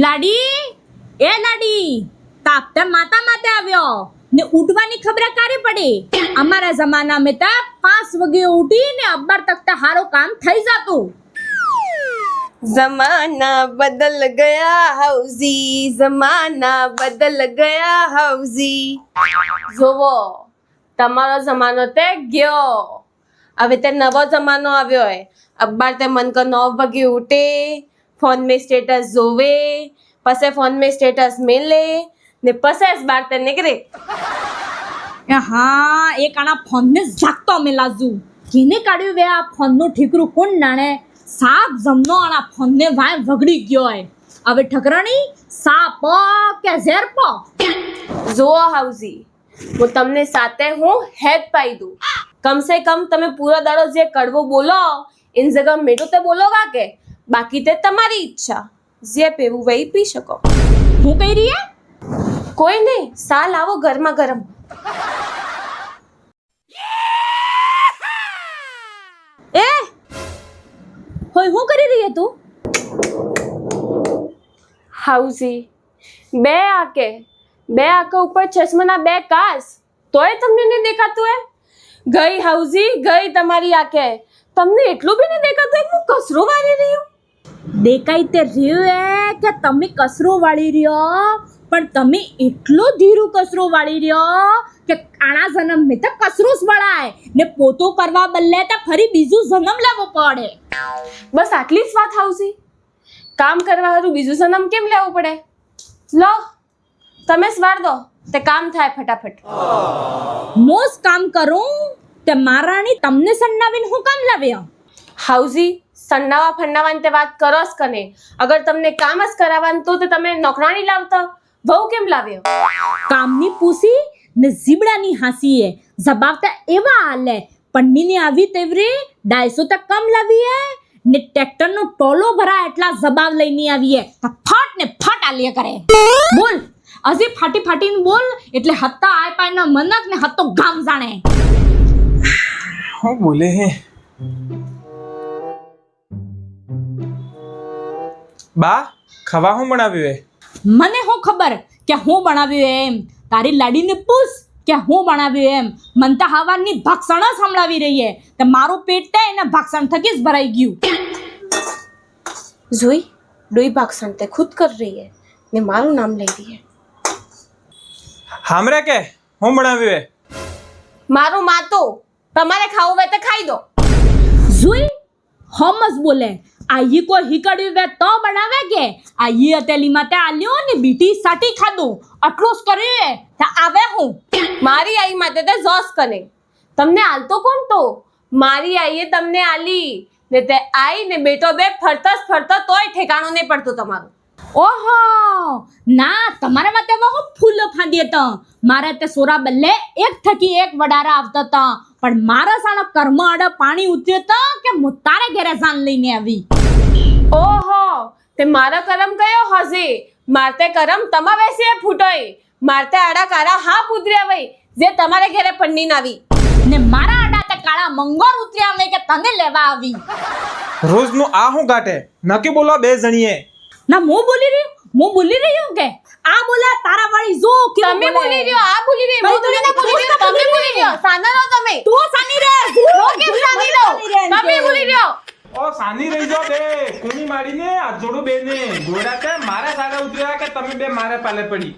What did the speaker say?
લાડી, એ લાડી, તાપતે માતા માતે આવ્યો ને ઉઠવાની ખબર કારે પડી. અમારા જમાનામાં તો 5 વાગે ઉઠીને અબ્બર તક હારો કામ થઈ જાતું. ज़माना बदल गया हाउजी, ज़माना बदल गया हाउजी. જોવો તમારો જમાનો તે ગયો, હવે તે નવો જમાનો આવ્યો હે. અબ્બાર તે મન કો 9 વાગે ઉઠે, ફોન में स्टेटस જોવે, પછી ફોન में स्टेटस મેલે ને પછી જ બાર તે નીકળે. હા, એ કાણા ફોનને જાગતો મેલાજુ કેને કાઢ્યું વે આ ફોનનું ઠીકરું કોણ જાણે. સાપ જમનો આના ફોનને વાય વગડી ગયો હે. હવે ઠકરાણી સાપ કે ઝેર પો. જોવો હાઉજી, હું તમને સાથે હું હેત પાઈ દઉં. કમ સે કમ તમે પૂરો દાડો જે કડવો બોલો એની જગ્યા મીઠું તો બોલોગા કે. બાકી તે તમારી ઈચ્છા, જે પીવું વહી પી શકો. હું કહી રહી હે? કોઈ નહીં, સા લાવો ગરમા ગરમ. એ હોય હું કરી રહી હે તું? હાઉજી, બે આંખે ઉપર ચશ્માના 2 કાચ, તોય તમને નહીં દેખાતું હે? ગઈ હાઉજી, ગઈ તમારી આંખે. તમને એટલું બી નહીં દેખાતું કે હું કસરો વાળી રહી હું? દેખાય તે રહ્યું હે કે તમે કસરો વાળી રહ્યો, પણ તમે એટલો ધીરું કસરો વાળી રહ્યો કે આણા જન્મ મેં તો કસરો જ વળાય ને પોતો કરવા બદલે તો ફરી બીજું જન્મ લેવો પડે. બસ આટલી જ વાત હાઉજી? કામ કરવા હારું બીજું જન્મ કેમ લેવું પડે? લો તમે સ્વાર દો તે કામ થાય ફટાફટ. મોસ કામ કરું તે મારાણી તમને સન્નાવીને હું કામ લાવ્યા? હાઉજી, સન્નાવા ફન્નાવાની તે વાત કરો જ કને. અગર તમને કામ જ કરાવવાનું તો તમે નોકરાણી લાવતા, વહુ કેમ લાવ્યો? કામની પૂસી ને જીબડાની હાંસીએ જબાવતા એવા હાલે. પન્નીને આવી તેવરી 250 તક કમ લાવીએ ને ટ્રેક્ટરનો ટોલો ભરા એટલા જબાવ લઈને આવીએ તો ફટ ને ફટ આલિયા કરે. બોલ હજી ફાટી ફાટીને બોલ એટલે હત્તા આય પાયના મનક ને હત્તો ગામ જાણે. હું બોલે હે બા? ખવા હું બનાવ્યું હે? મને હું ખબર કે હું બનાવ્યું એમ. તારી લાડીને પૂછ કે હું બનાવ્યું એમ. મન તો હવાની ભક્ષણ જ સંભળાવી રહી હે તો મારું પેટ તો એના ભક્ષણ થકી જ ભરાઈ ગયું. જોઈ ડોઈ ભાક્ષણ તે ખુદ કર રહી હે ને મારું નામ લઈ રહી હે. હામરે કે હું બનાવ્યું હે? મારું માતો, તમારે ખાવું હોય તો ખાઈ દો. જોઈ હમસ બોલે. આઈ કોઈ હિકડ્યું વે તો બનાવે કે આઈ અતેલીમાં તે આલ્યો ને બીટી સાટી ખાધું આટલું જ કરે તો આવે હું? મારી આઈ માટે તે જોસ કને. તમને આલતો કોણ તો? મારી આઈએ તમને આલી ને તે આઈ ને બેટો બે ફરતા તોય ઠેકાણું નહીં પડતું તમારું. ઓહો ના, તમારા માટે હું ફૂલ ફાંદી હતા. મારે તે સોરા બલ્લે એક થકી એક વડારા આવતા હતા, પણ મારા સાણા કર્મ આડે પાણી ઉતર્યું હતા કે હું તારે ઘરે જાન લઈને આવી. ઓહો, તે મારા કરમ કયો હશે? મારતે કરમ તમા વેસીએ ફૂટોય, મારતે આડા કારા હા પુદર્યા વઈ જે તમારે ઘરે પન્ની નાવી ને મારા આડા તે કાળા મંગોર ઉતર્યા મે કે તને લેવા આવી. રોજનું આ હું ગાટે નકી બોલો બે જણીએ. ના હું બોલી રહી હું કે આ બોલા તારા વાળી જો કે તમે બોલી રહ્યો, આ બોલી રહી, હું થોડી ના બોલી રહ્યો, તમે બોલી રહ્યો. સાના રહો તમે. તું સાની રે. રો કેમ સાની રહો? તમે બોલી રહ્યો. ઓ સાની રહી જો બે કુણી મારીને આ જોડો બેને ગોડા તે મારા સારા ઉતર્યા કે તમે બે મારે પાલે પડી.